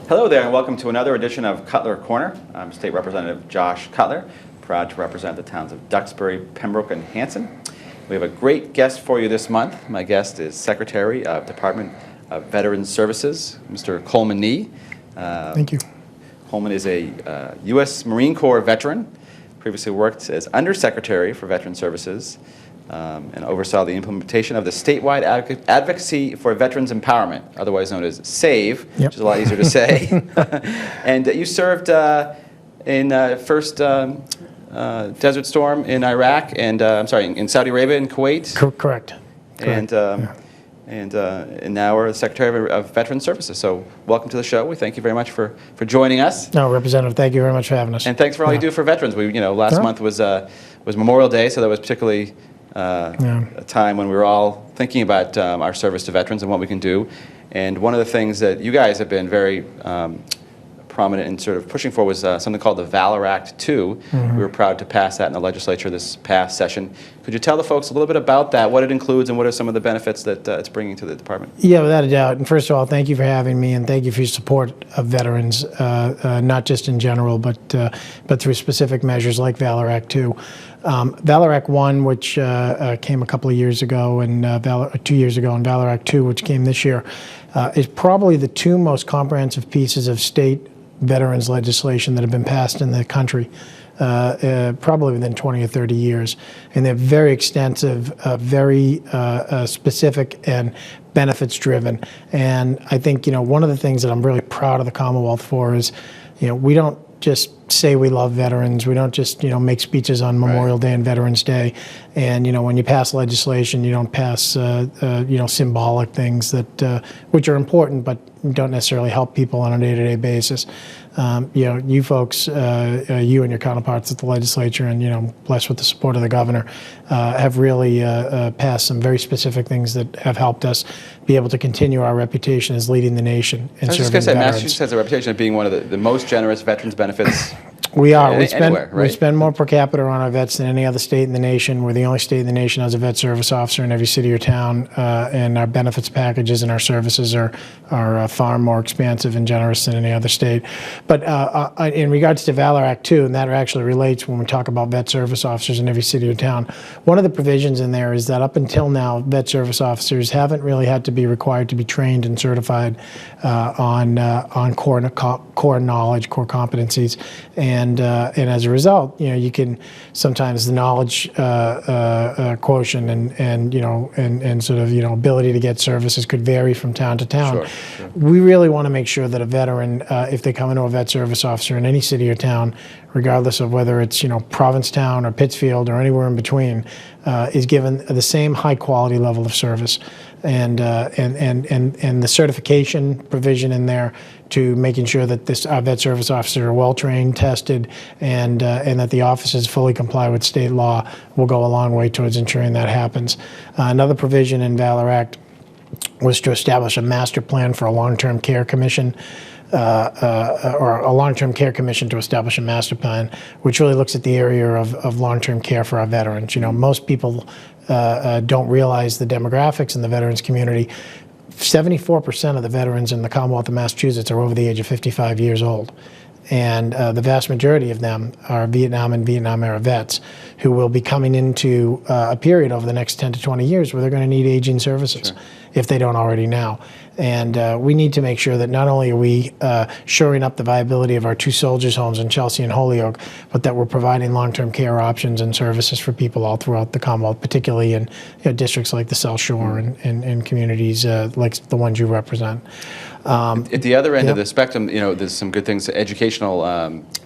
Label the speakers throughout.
Speaker 1: Hello there, and welcome to another edition of Cutler Corner. I'm State Representative Josh Cutler, proud to represent the towns of Duxbury, Pembroke, and Hanson. We have a great guest for you this month. My guest is Secretary of Department of Veterans Services, Mr. Coleman.
Speaker 2: Thank you.
Speaker 1: Coleman is a U.S. Marine Corps veteran, previously worked as Undersecretary for Veterans Services, and oversaw the implementation of the statewide advocacy for veterans empowerment, otherwise known as SAVE,
Speaker 2: Yep.
Speaker 1: which is a lot easier to say. And you served in first Desert Storm in Iraq, and in Saudi Arabia and Kuwait.
Speaker 2: Correct.
Speaker 1: And now we're the Secretary of Veterans Services. So welcome to the show. We thank you very much for joining us.
Speaker 2: No, Representative, thank you very much for having us.
Speaker 1: And thanks for all you do for veterans. We, last month was Memorial Day, so that was particularly a time when we were all thinking about our service to veterans and what we can do. And one of the things that you guys have been very prominent in sort of pushing for was something called the Valor Act II. We were proud to pass that in the legislature this past session. Could you tell the folks a little bit about that, what it includes, and what are some of the benefits that it's bringing to the department? Yeah,
Speaker 2: without a doubt. And first of all, thank you for having me, and thank you for your support of veterans, not just in general, but through specific measures like Valor Act II. Valor Act I, which came a couple of years ago, and 2 years ago, and Valor Act II, which came this year, is probably the two most comprehensive pieces of state veterans legislation that have been passed in the country, probably within 20 or 30 years. And they're very extensive, very specific, and benefits driven. And I think, one of the things that I'm really proud of the Commonwealth for is, we don't just say we love veterans. We don't just, make speeches on Memorial Day and Veterans Day. And, when you pass legislation, you don't pass, symbolic things that, which are important, but don't necessarily help people on a day-to-day basis. You folks, you and your counterparts at the legislature, and, blessed with the support of the governor, have really passed some very specific things that have helped us be able to continue our reputation as leading the nation in serving veterans.
Speaker 1: I was just going to say, Massachusetts has a reputation of being one of the most generous veterans benefits.
Speaker 2: We are.
Speaker 1: We
Speaker 2: spend more per capita on our vets than any other state in the nation. We're the only state in the nation that has a vet service officer in every city or town, and our benefits packages and our services are far more expansive and generous than any other state. But in regards to Valor Act II, and that actually relates when we talk about vet service officers in every city or town, one of the provisions in there is that up until now, vet service officers haven't really had to be required to be trained and certified on core knowledge, core competencies. And as a result, you can sometimes the knowledge quotient and sort of ability to get services could vary from town to town.
Speaker 1: Sure.
Speaker 2: We really want to make sure that a veteran, if they come into a vet service officer in any city or town, regardless of whether it's Provincetown or Pittsfield or anywhere in between, is given the same high quality level of service. And the certification provision in there to making sure that our vet service officers are well trained, tested, and that the offices fully comply with state law will go a long way towards ensuring that happens. Another provision in Valor Act was to establish a master plan for a long-term care commission. Or a long-term care commission to establish a master plan, which really looks at the area of long-term care for our veterans. Most people don't realize the demographics in the veterans community. 74% of the veterans in the Commonwealth of Massachusetts are over the age of 55 years old. And the vast majority of them are Vietnam and Vietnam-era vets who will be coming into a period over the next 10 to 20 years where they're going to need aging services, if they don't already now. And we need to make sure that not only are we shoring up the viability of our two soldiers' homes in Chelsea and Holyoke, but that we're providing long-term care options and services for people all throughout the Commonwealth, particularly in districts like the South Shore and communities like the ones you represent.
Speaker 1: At the other end of the spectrum, there's some good things, educational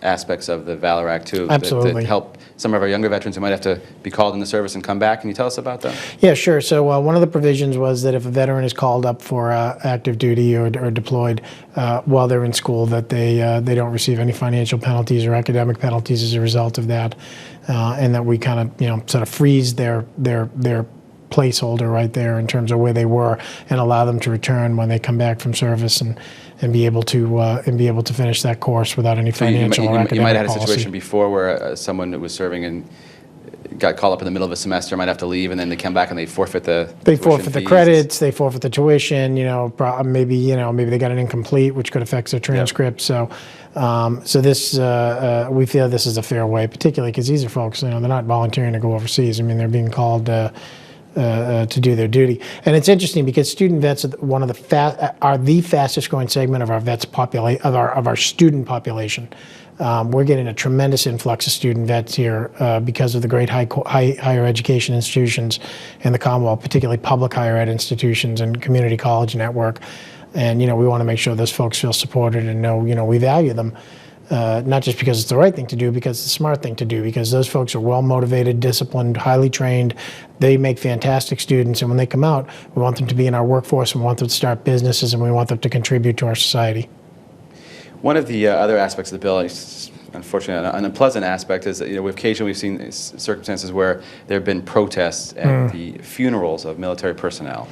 Speaker 1: aspects of the Valor Act II that help some of our younger veterans who might have to be called in the service and come back. Can you tell us about that?
Speaker 2: Yeah, sure. So one of the provisions was that if a veteran is called up for active duty or deployed while they're in school, that they don't receive any financial penalties or academic penalties as a result of that, and that we kind of sort of freeze their placeholder right there in terms of where they were and allow them to return when they come back from service and be able to finish that course without any financial or academic
Speaker 1: You might have had a
Speaker 2: policy.
Speaker 1: situation before where someone that was serving and got called up in the middle of a semester, might have to leave, and then they come back and they forfeit the
Speaker 2: They
Speaker 1: tuition
Speaker 2: forfeit the
Speaker 1: fees.
Speaker 2: credits, they forfeit the tuition, maybe they got an incomplete, which could affect their transcript. So, we feel this is a fair way, particularly because these are folks, they're not volunteering to go overseas. I mean, they're being called to do their duty. And it's interesting because student vets are the fastest growing segment of our vets of our student population. We're getting a tremendous influx of student vets here because of the great higher education institutions in the Commonwealth, particularly public higher ed institutions and community college network. And we want to make sure those folks feel supported and know we value them. Not just because it's the right thing to do, because it's the smart thing to do, because those folks are well motivated, disciplined, highly trained. They make fantastic students, and when they come out, we want them to be in our workforce, we want them to start businesses, and we want them to contribute to our society.
Speaker 1: One of the other aspects of the bill, unfortunately, an unpleasant aspect, is that occasionally we've seen circumstances where there have been protests at the funerals of military personnel,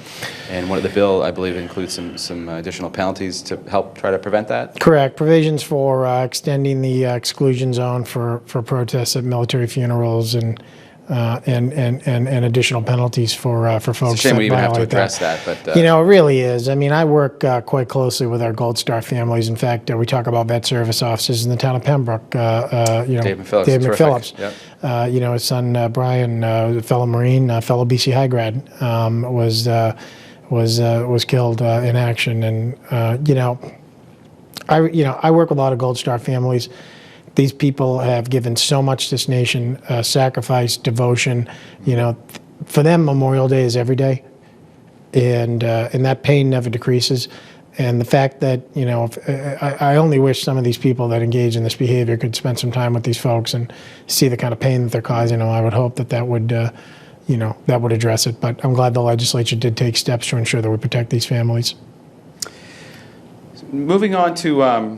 Speaker 1: and one of the bill, I believe, includes some additional penalties to help try to prevent that.
Speaker 2: Correct. Provisions for extending the exclusion zone for protests at military funerals and additional penalties for folks.
Speaker 1: It's a shame
Speaker 2: that
Speaker 1: we even have to
Speaker 2: violate
Speaker 1: address that, but
Speaker 2: it really is. I mean, I work quite closely with our Gold Star families. In fact, we talk about vet service officers in the town of Pembroke.
Speaker 1: Dave McPhillips.
Speaker 2: Dave McPhillips.
Speaker 1: Yep.
Speaker 2: His son Brian, a fellow Marine, fellow BC high grad, was killed in action. And I work with a lot of Gold Star families. These people have given so much to this nation, sacrifice, devotion. For them, Memorial Day is every day, and that pain never decreases. And the fact that I only wish some of these people that engage in this behavior could spend some time with these folks and see the kind of pain that they're causing. I would hope that would address it. But I'm glad the legislature did take steps to ensure that we protect these families.
Speaker 1: Moving on to.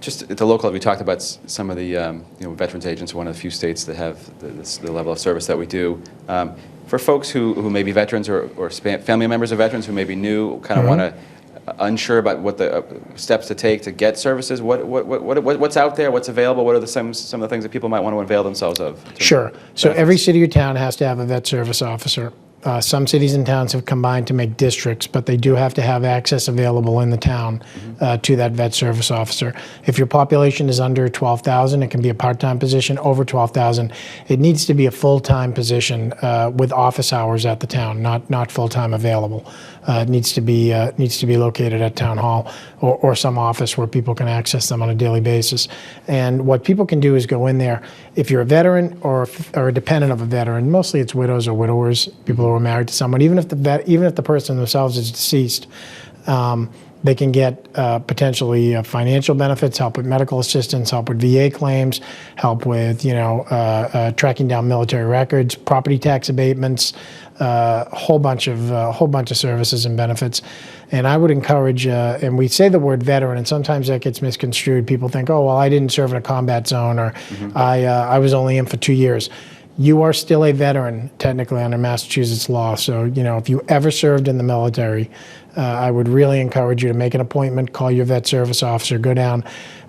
Speaker 1: Just at the local level, we talked about some of the veterans agents are one of the few states that have the level of service that we do. For folks who may be veterans or family members of veterans who may be new, kind of want to unsure about what the steps to take to get services, what's out there, what's available, what are some of the things that people might want to avail themselves of?
Speaker 2: Sure. So every city or town has to have a vet service officer. Some cities and towns have combined to make districts, but they do have to have access available in the town to that vet service officer. If your population is under 12,000, it can be a part-time position. Over 12,000, it needs to be a full-time position with office hours at the town, not full-time available. It needs to be located at town hall or some office where people can access them on a daily basis. And what people can do is go in there. If you're a veteran or a dependent of a veteran, mostly it's widows or widowers, people who are married to someone. Even if the person themselves is deceased, they can get potentially financial benefits, help with medical assistance, help with VA claims, help with tracking down military records, property tax abatements, a whole bunch of services and benefits. And I would encourage, and we say the word veteran, and sometimes that gets misconstrued. People think, oh, well, I didn't serve in a combat zone, or I was only in for 2 years. You are still a veteran, technically, under Massachusetts law. So, if you ever served in the military, I would really encourage you to make an appointment, call your vet service officer, go down,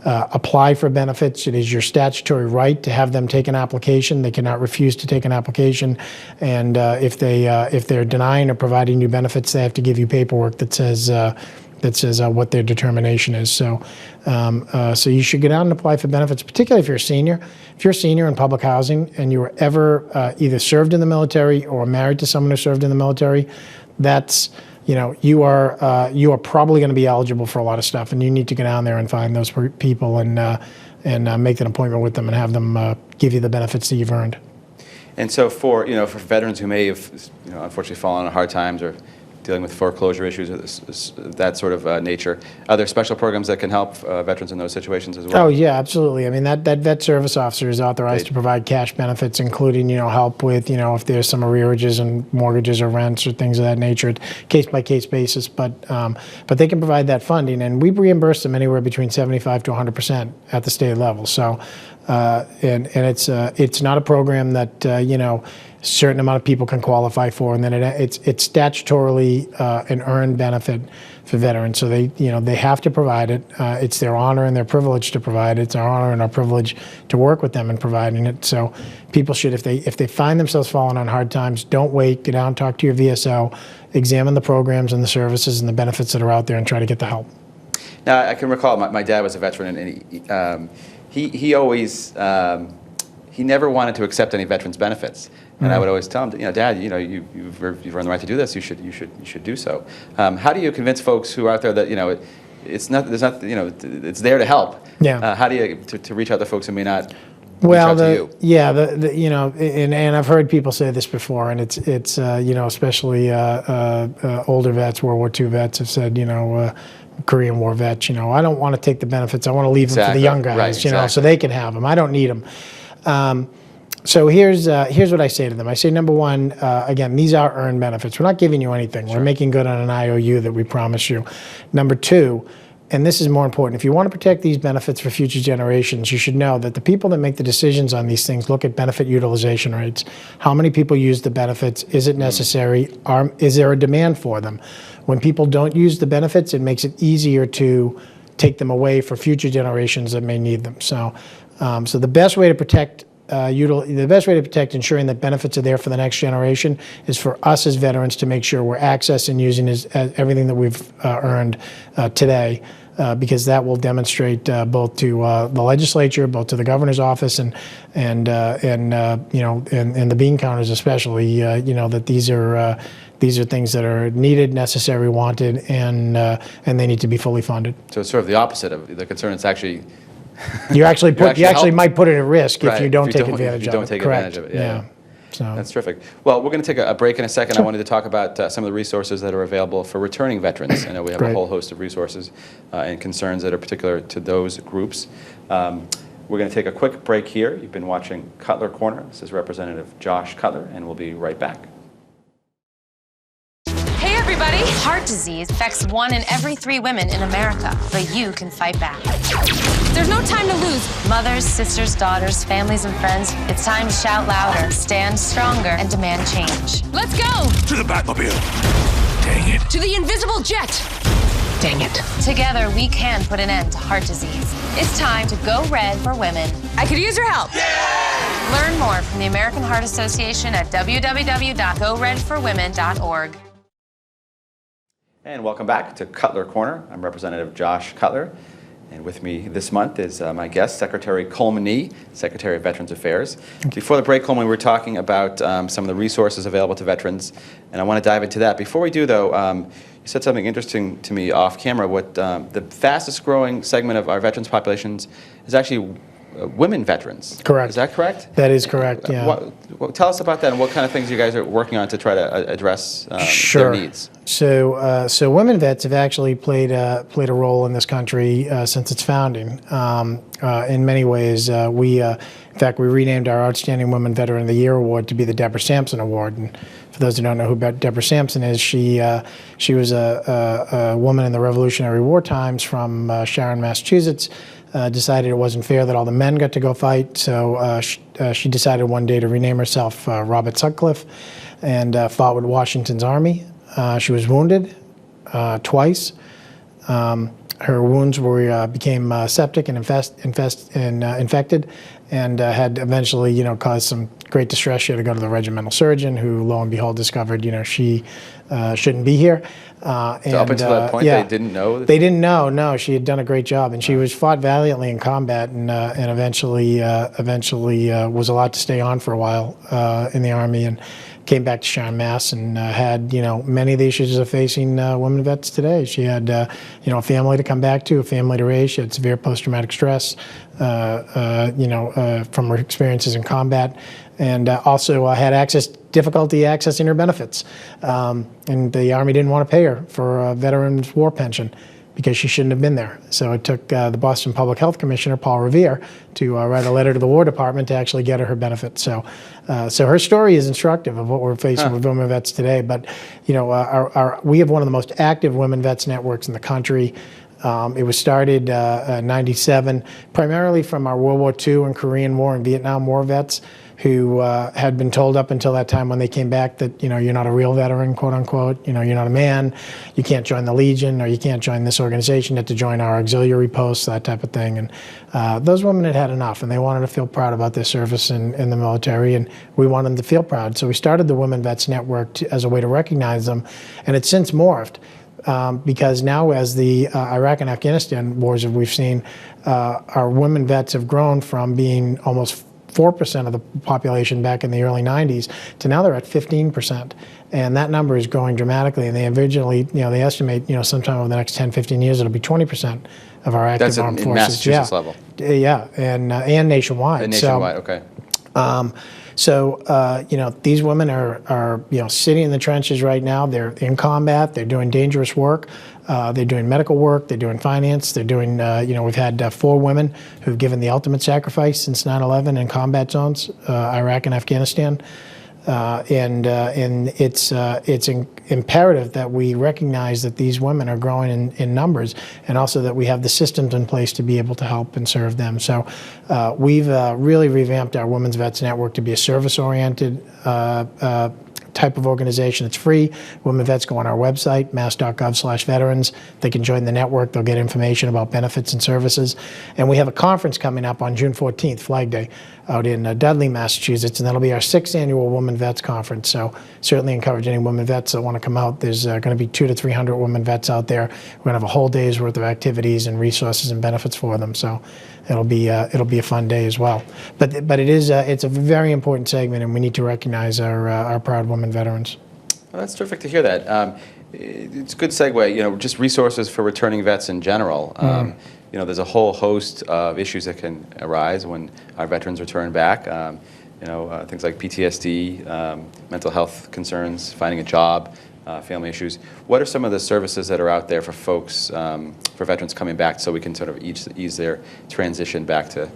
Speaker 2: apply for benefits. It is your statutory right to have them take an application. They cannot refuse to take an application. And if they're denying or providing you benefits, they have to give you paperwork that says what their determination is. So you should get out and apply for benefits, particularly if you're a senior. If you're a senior in public housing and you were ever either served in the military or married to someone who served in the military, that's you are probably going to be eligible for a lot of stuff, and you need to get down there and find those people and make an appointment with them and have them give you the benefits that you've earned.
Speaker 1: And so for veterans who may have unfortunately fallen on hard times or dealing with foreclosure issues of that sort of nature, are there special programs that can help veterans in those situations as well?
Speaker 2: Oh yeah, absolutely. I mean that vet service officer is authorized to provide cash benefits, including help with if there's some arrearages and mortgages or rents or things of that nature, case by case basis. But they can provide that funding, and we reimburse them anywhere between 75 to 100% at the state level. So and it's not a program that a certain amount of people can qualify for, and then it's statutorily an earned benefit for veterans. So they have to provide it. It's their honor and their privilege to provide it. It's our honor and our privilege to work with them in providing it. So people should, if they find themselves falling on hard times, don't wait. Get out and talk to your VSO. Examine the programs and the services and the benefits that are out there, and try to get the help.
Speaker 1: Now, I can recall my dad was a veteran, and he always he never wanted to accept any veterans benefits. And I would always tell him, Dad, you've earned the right to do this. You should do so. How do you convince folks who are out there that it's not, there's not, it's there to help?
Speaker 2: Yeah.
Speaker 1: How do you to reach out to folks who may not reach out to you?
Speaker 2: Yeah, and I've heard people say this before, and it's especially older vets, World War II vets have said, Korean War vets, I don't want to take the benefits. I want to leave them for the young guys,
Speaker 1: right,
Speaker 2: so they can have them. I don't need them. So here's what I say to them. I say, number one, again, these are earned benefits. We're not giving you anything. We're making good on an IOU that we promise you. Number two, and this is more important, if you want to protect these benefits for future generations, you should know that the people that make the decisions on these things look at benefit utilization rates. How many people use the benefits? Is it necessary? Is there a demand for them? When people don't use the benefits, it makes it easier to take them away for future generations that may need them. So the best way to protect ensuring that benefits are there for the next generation is for us as veterans to make sure we're accessing, using everything that we've earned today, because that will demonstrate both to the legislature, both to the governor's office, and the bean counters especially, that these are things that are needed, necessary, wanted, and they need to be fully funded.
Speaker 1: So it's sort of the opposite of the concern. It's actually
Speaker 2: you actually might put it at risk if you don't take advantage of it.
Speaker 1: If you don't take advantage of it, yeah.
Speaker 2: So
Speaker 1: that's terrific. Well, we're going to take a break in a second. Sure. I wanted to talk about some of the resources that are available for returning veterans. I know we have a whole host of resources and concerns that are particular to those groups. We're going to take a quick break here. You've been watching Cutler Corner. This is Representative Josh Cutler, and we'll be right back.
Speaker 3: Hey everybody! Heart disease affects 1 in every 3 women in America, but you can fight back. There's no time to lose. Mothers, sisters, daughters, families, and friends, it's time to shout louder, stand stronger, and demand change. Let's go!
Speaker 4: To the Batmobile! Dang it.
Speaker 3: To the invisible jet! Dang it. Together, we can put an end to heart disease. It's time to go red for women. I could use your help. Yeah! Learn more from the American Heart Association at www.goredforwomen.org.
Speaker 1: And welcome back to Cutler Corner. I'm Representative Josh Cutler. And with me this month is my guest, Secretary Coleman, Secretary of Veterans Affairs. Before the break, Coleman, we were talking about some of the resources available to veterans, and I want to dive into that. Before we do, though, you said something interesting to me off camera. What the fastest growing segment of our veterans populations is actually women veterans.
Speaker 2: Correct.
Speaker 1: Is that correct?
Speaker 2: That is correct, yeah.
Speaker 1: Tell us about that and what kind of things you guys are working on to try to address
Speaker 2: Sure.
Speaker 1: their needs.
Speaker 2: So women vets have actually played a role in this country since its founding. In many ways, in fact, we renamed our Outstanding Women Veteran of the Year Award to be the Deborah Sampson Award. And for those who don't know who Deborah Sampson is, she was a woman in the Revolutionary War times from Sharon, Massachusetts. Decided it wasn't fair that all the men got to go fight, so she decided one day to rename herself Robert Sutcliffe, and fought with Washington's Army. She was wounded twice. Her wounds became septic and infected, and had eventually, caused some great distress. She had to go to the regimental surgeon, who, lo and behold, discovered, she shouldn't be here.
Speaker 1: So up until that point, they didn't know?
Speaker 2: They didn't know. No, she had done a great job, and she was fought valiantly in combat, and eventually was allowed to stay on for a while in the Army, and came back to Sharon, Mass, and had many of the issues of facing women vets today. She had a family to come back to, a family to raise. She had severe post-traumatic stress, from her experiences in combat, and also had difficulty accessing her benefits. And the Army didn't want to pay her for a veteran's war pension because she shouldn't have been there. So it took the Boston Public Health Commissioner, Paul Revere, to write a letter to the War Department to actually get her benefits. So her story is instructive of what we're facing with women vets today. But we have one of the most active women vets networks in the country. It was started in 97, primarily from our World War II and Korean War and Vietnam War vets who had been told up until that time when they came back that, you're not a real veteran, quote unquote, you're not a man, you can't join the Legion or you can't join this organization, you have to join our auxiliary posts, that type of thing. And those women had had enough and they wanted to feel proud about their service in the military, and we wanted them to feel proud. So we started the Women Vets Network as a way to recognize them, and it's since morphed. Because now as the Iraq and Afghanistan wars, as we've seen, our women vets have grown from being almost 4% of the population back in the early 90s to now they're at 15%. And that number is growing dramatically. And they originally, they estimate, sometime over the next 10, 15 years, it'll be 20% of our active armed forces.
Speaker 1: That's in Massachusetts level?
Speaker 2: Yeah, and nationwide.
Speaker 1: And nationwide, okay.
Speaker 2: These women are sitting in the trenches right now. They're in combat. They're doing dangerous work. They're doing medical work. They're doing finance. They're doing, we've had 4 women who've given the ultimate sacrifice since 9/11 in combat zones, Iraq and Afghanistan. And it's imperative that we recognize that these women are growing in numbers, and also that we have the systems in place to be able to help and serve them. So we've really revamped our Women's Vets Network to be a service-oriented type of organization. It's free. Women Vets go on our website, mass.gov/veterans. They can join the network. They'll get information about benefits and services. And we have a conference coming up on June 14th, Flag Day, out in Dudley, Massachusetts, and that'll be our 6th annual Women Vets Conference. So certainly encourage any women vets that want to come out. There's going to be 200 to 300 women vets out there. We're going to have a whole day's worth of activities and resources and benefits for them. So it'll be a fun day as well. But it's a very important segment, and we need to recognize our proud women veterans.
Speaker 1: Well, that's terrific to hear that. It's a good segue. Just resources for returning vets in general. There's a whole host of issues that can arise when our veterans return back. Things like PTSD, mental health concerns, finding a job, family issues. What are some of the services that are out there for folks, for veterans coming back, so we can sort of ease their transition back to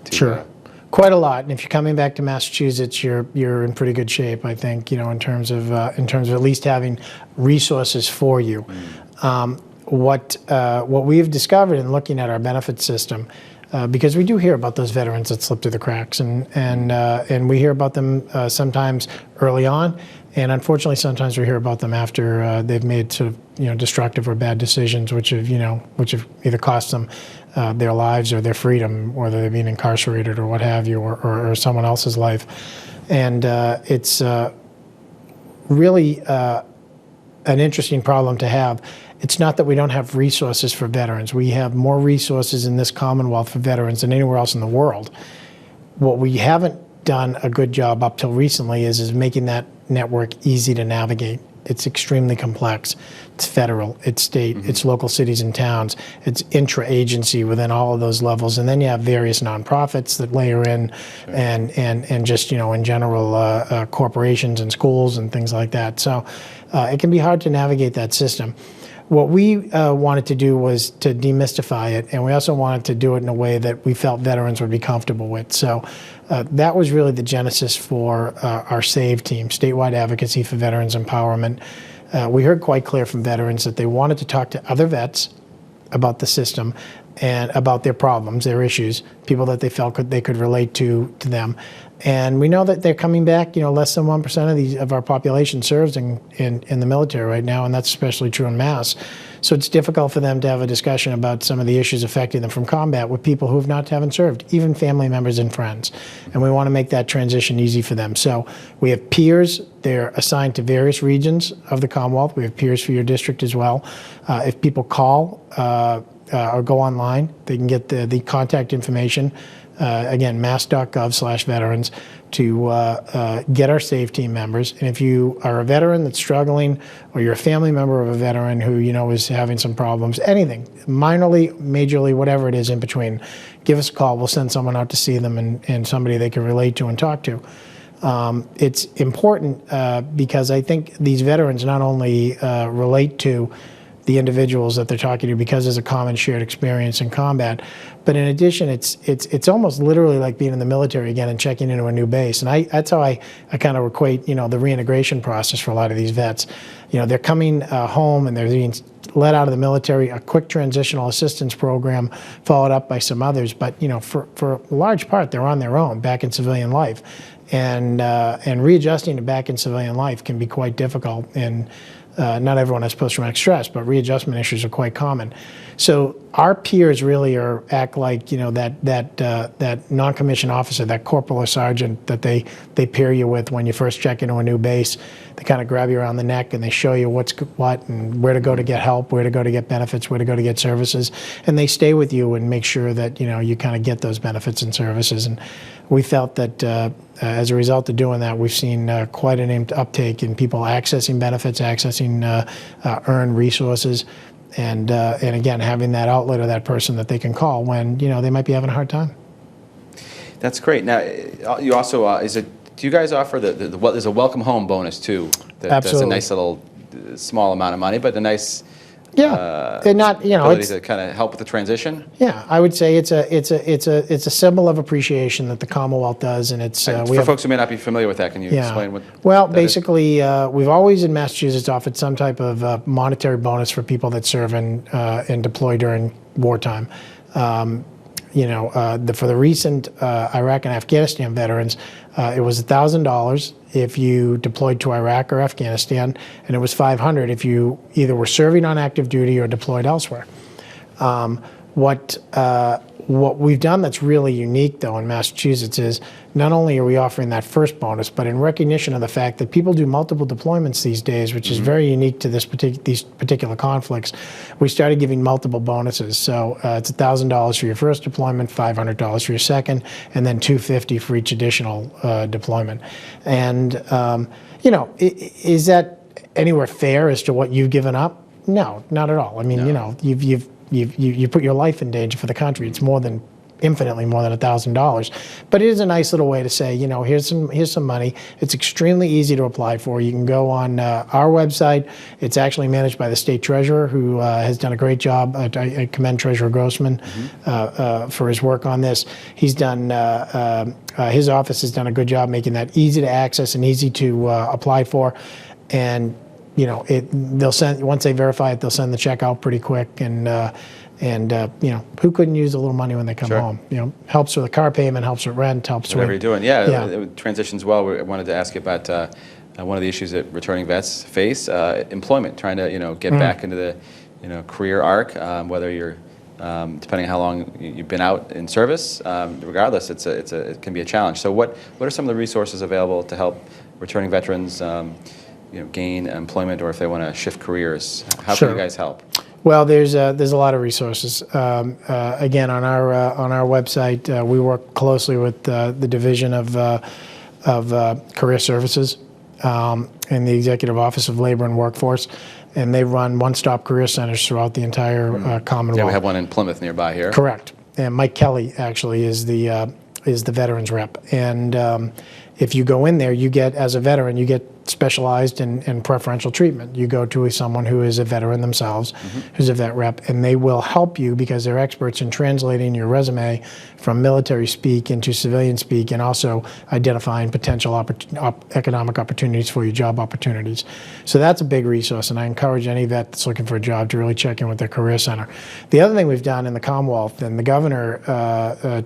Speaker 2: Sure. Quite a lot, and if you're coming back to Massachusetts, you're in pretty good shape, I think. In terms of at least having resources for you. What we have discovered in looking at our benefit system, because we do hear about those veterans that slip through the cracks, and we hear about them sometimes early on, and unfortunately sometimes we hear about them after they've made sort of destructive or bad decisions, which have either cost them their lives or their freedom, whether they're being incarcerated or what have you, or someone else's life. And it's really an interesting problem to have. It's not that we don't have resources for veterans. We have more resources in this Commonwealth for veterans than anywhere else in the world. What we haven't done a good job up till recently is making that network easy to navigate. It's extremely complex. It's federal, it's state, it's local cities and towns, it's intra-agency within all of those levels, and then you have various nonprofits that layer in, and just in general corporations and schools and things like that. So it can be hard to navigate that system. What we wanted to do was to demystify it, and we also wanted to do it in a way that we felt veterans would be comfortable with. So that was really the genesis for our SAVE team, Statewide Advocacy for Veterans Empowerment. We heard quite clear from veterans that they wanted to talk to other vets about the system and about their problems, their issues, people that they felt they could relate to them. And we know that they're coming back. Less than 1% of our population serves in the military right now, and that's especially true in Mass. So it's difficult for them to have a discussion about some of the issues affecting them from combat with people who haven't served, even family members and friends. And we want to make that transition easy for them. So we have peers. They're assigned to various regions of the Commonwealth. We have peers for your district as well. If people call or go online, they can get the contact information. Again, mass.gov/veterans to get our SAVE team members. And if you are a veteran that's struggling, or you're a family member of a veteran who is having some problems, anything, minorly, majorly, whatever it is in between, give us a call. We'll send someone out to see them and somebody they can relate to and talk to. It's important because I think these veterans not only relate to the individuals that they're talking to because there's a common shared experience in combat, but in addition, it's almost literally like being in the military again and checking into a new base. And that's how I kind of equate the reintegration process for a lot of these vets. They're coming home and they're being let out of the military, a quick transitional assistance program, followed up by some others. But for a large part, they're on their own back in civilian life, and readjusting to back in civilian life can be quite difficult. And not everyone has post-traumatic stress, but readjustment issues are quite common. So our peers really act like that non-commissioned officer, that corporal or sergeant that they pair you with when you first check into a new base. They kind of grab you around the neck and they show you what's what and where to go to get help, where to go to get benefits, where to go to get services, and they stay with you and make sure that you kind of get those benefits and services. And we felt that as a result of doing that, we've seen quite an uptake in people accessing benefits, accessing earned resources, and again, having that outlet or that person that they can call when they might be having a hard time.
Speaker 1: That's great. Now, you also do you guys offer there's a welcome home bonus too? That's a nice little small amount of money, but a nice ability to kind of help with the transition.
Speaker 2: Yeah, I would say it's a symbol of appreciation that the Commonwealth does, and it's
Speaker 1: for folks who may not be familiar with that. Can you explain what?
Speaker 2: Well, basically, we've always in Massachusetts offered some type of monetary bonus for people that serve and deploy during wartime. For the recent Iraq and Afghanistan veterans, it was $1,000 if you deployed to Iraq or Afghanistan, and it was $500 if you either were serving on active duty or deployed elsewhere. What we've done that's really unique, though, in Massachusetts is not only are we offering that first bonus, but in recognition of the fact that people do multiple deployments these days, which is very unique to these particular conflicts, we started giving multiple bonuses. So it's $1,000 for your first deployment, $500 for your second, and then $250 for each additional deployment. And is that anywhere fair as to what you've given up? No, not at all. I mean, you put your life in danger for the country. It's infinitely more than $1,000. But it is a nice little way to say, here's some money. It's extremely easy to apply for. You can go on our website. It's actually managed by the state treasurer, who has done a great job. I commend Treasurer Grossman for his work on this. He's done his office has done a good job making that easy to access and easy to apply for. And they'll send, once they verify it, they'll send the check out pretty quick, and who couldn't use a little money when they come home? Helps with the car payment, helps with rent, helps
Speaker 1: whatever
Speaker 2: with
Speaker 1: you're doing. It transitions well. I wanted to ask you about one of the issues that returning vets face: employment, trying to get back into the career arc, whether you're depending on how long you've been out in service. Regardless, it can be a challenge. So what are some of the resources available to help returning veterans gain employment, or if they want to shift careers? How can you guys help?
Speaker 2: Well, there's a lot of resources. Again, on our website, we work closely with the Division of Career Services and the Executive Office of Labor and Workforce, and they run one-stop career centers throughout the entire Commonwealth.
Speaker 1: Yeah, we have one in Plymouth nearby here.
Speaker 2: Correct. And Mike Kelly actually is the veterans rep, and if you go in there, you get, as a veteran, you get specialized and preferential treatment. You go to someone who is a veteran themselves, who's a vet rep, and they will help you because they're experts in translating your resume from military speak into civilian speak, and also identifying potential economic opportunities for you, job opportunities. So that's a big resource, and I encourage any vet that's looking for a job to really check in with their career center. The other thing we've done in the Commonwealth, and the governor,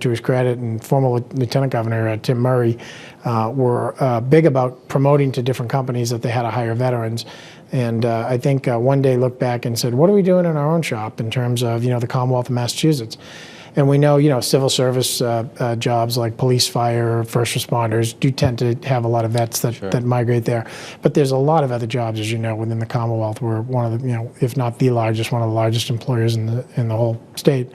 Speaker 2: to his credit, and former Lieutenant Governor Tim Murray, were big about promoting to different companies that they had to hire veterans. And I think one day looked back and said, what are we doing in our own shop in terms of the Commonwealth of Massachusetts? And we know civil service jobs like police, fire, first responders do tend to have a lot of vets that migrate there. But there's a lot of other jobs, as you know, within the Commonwealth. We're one of the, if not the largest, one of the largest employers in the whole state.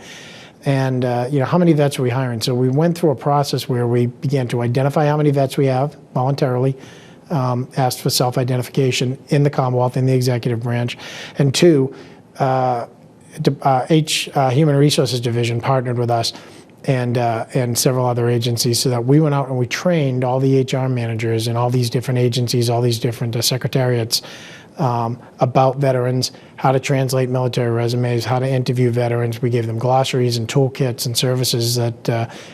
Speaker 2: And how many vets are we hiring? So we went through a process where we began to identify how many vets we have voluntarily, asked for self-identification in the Commonwealth, in the executive branch, and two, Human Resources Division partnered with us and several other agencies, so that we went out and we trained all the HR managers in all these different agencies, all these different secretariats, about veterans, how to translate military resumes, how to interview veterans. We gave them glossaries and toolkits and services that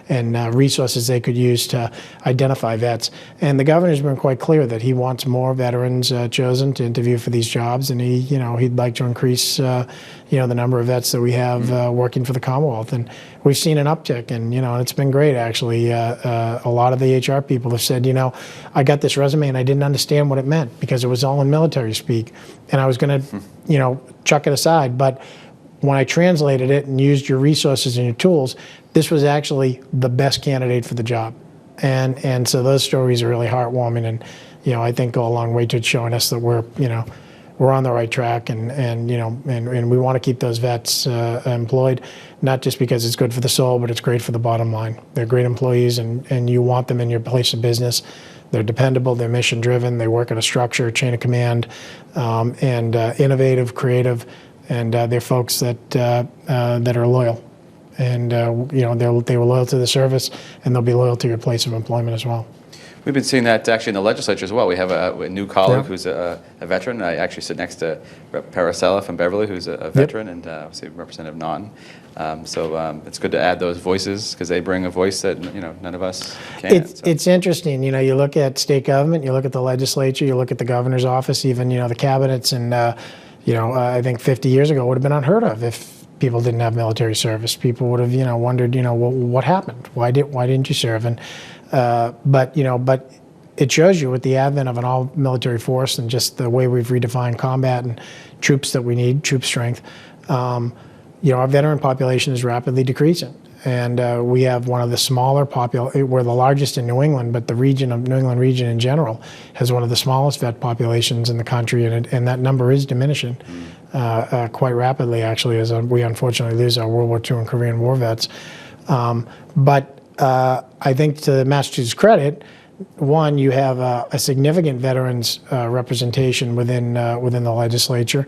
Speaker 2: and resources they could use to identify vets. And the governor's been quite clear that he wants more veterans chosen to interview for these jobs, and he'd like to increase the number of vets that we have working for the Commonwealth. And we've seen an uptick, and it's been great actually. A lot of the HR people have said, I got this resume and I didn't understand what it meant because it was all in military speak, and I was going to, chuck it aside. But when I translated it and used your resources and your tools, this was actually the best candidate for the job. And so those stories are really heartwarming, and I think go a long way to showing us that we're on the right track, and we want to keep those vets employed, not just because it's good for the soul, but it's great for the bottom line. They're great employees, and you want them in your place of business. They're dependable, they're mission driven, they work in a structure, chain of command, and innovative, creative, and they're folks that are loyal. And they were loyal to the service, and they'll be loyal to your place of employment as well.
Speaker 1: We've been seeing that actually in the legislature as well. We have a new colleague who's a veteran. I actually sit next to Rep. Paracella from Beverly, who's a veteran, and obviously Representative Naughton. So it's good to add those voices because they bring a voice that none of us can.
Speaker 2: It's interesting. You look at state government, you look at the legislature, you look at the governor's office, even the cabinets, and I think 50 years ago would have been unheard of if people didn't have military service. People would have wondered what happened? Why didn't you serve? And but it shows you with the advent of an all-military force and just the way we've redefined combat and troops that we need, troop strength, our veteran population is rapidly decreasing. And we have one of the smaller we're the largest in New England, but the New England region in general has one of the smallest vet populations in the country, and that number is diminishing quite rapidly, actually, as we unfortunately lose our World War II and Korean War vets. But I think to Massachusetts' credit, one, you have a significant veterans representation within the legislature.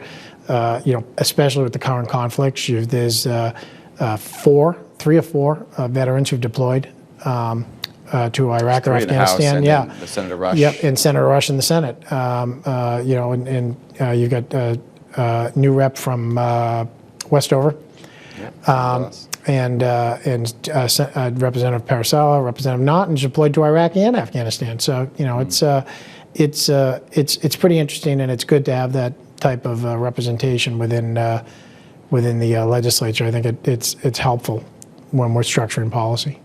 Speaker 2: Especially with the current conflicts, there's 3 or 4 veterans who've deployed to Iraq or Afghanistan.
Speaker 1: The Senator Rush.
Speaker 2: Yep, and Senator Rush in the Senate. And you've got new rep from Westover.
Speaker 1: Yep.
Speaker 2: And Representative Paracella, Representative Naughton deployed to Iraq and Afghanistan. So it's pretty interesting, and it's good to have that type of representation within the legislature. I think it's helpful when we're structuring policy.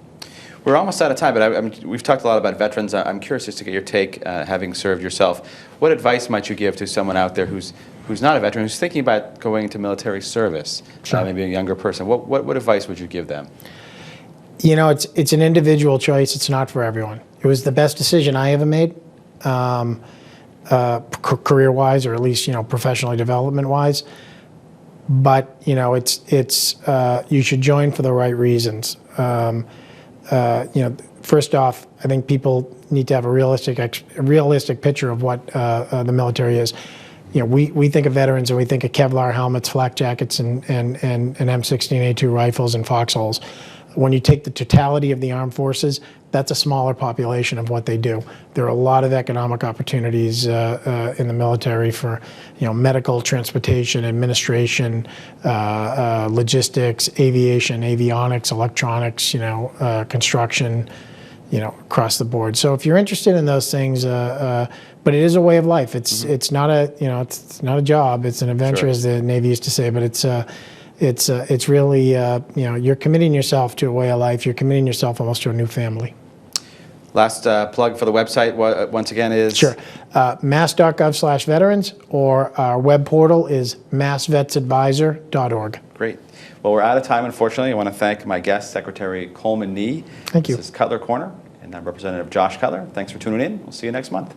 Speaker 1: We're almost out of time, but we've talked a lot about veterans. I'm curious just to get your take, having served yourself. What advice might you give to someone out there who's not a veteran, who's thinking about going into military service, maybe a younger person? What advice would you give them?
Speaker 2: It's an individual choice. It's not for everyone. It was the best decision I ever made, career-wise, or at least professionally development-wise. But it's you should join for the right reasons. First off, I think people need to have a realistic picture of what the military is. We think of veterans and we think of Kevlar helmets, flak jackets, and M16A2 rifles and foxholes. When you take the totality of the armed forces, that's a smaller population of what they do. There are a lot of economic opportunities in the military for medical, transportation, administration, logistics, aviation, avionics, electronics, construction, across the board. So if you're interested in those things, but it is a way of life. It's not a it's not a job. It's an adventure,
Speaker 1: Sure.
Speaker 2: as the Navy used to say. But it's really you're committing yourself to a way of life. You're committing yourself almost to a new family.
Speaker 1: Last plug for the website, once again, is?
Speaker 2: Sure. mass.gov/veterans, or our web portal is massvetsadvisor.org.
Speaker 1: Great. Well, we're out of time, unfortunately. I want to thank my guest, Secretary Coleman Nee.
Speaker 2: Thank you.
Speaker 1: This is Cutler Corner, and I'm Representative Josh Cutler. Thanks for tuning in. We'll see you next month.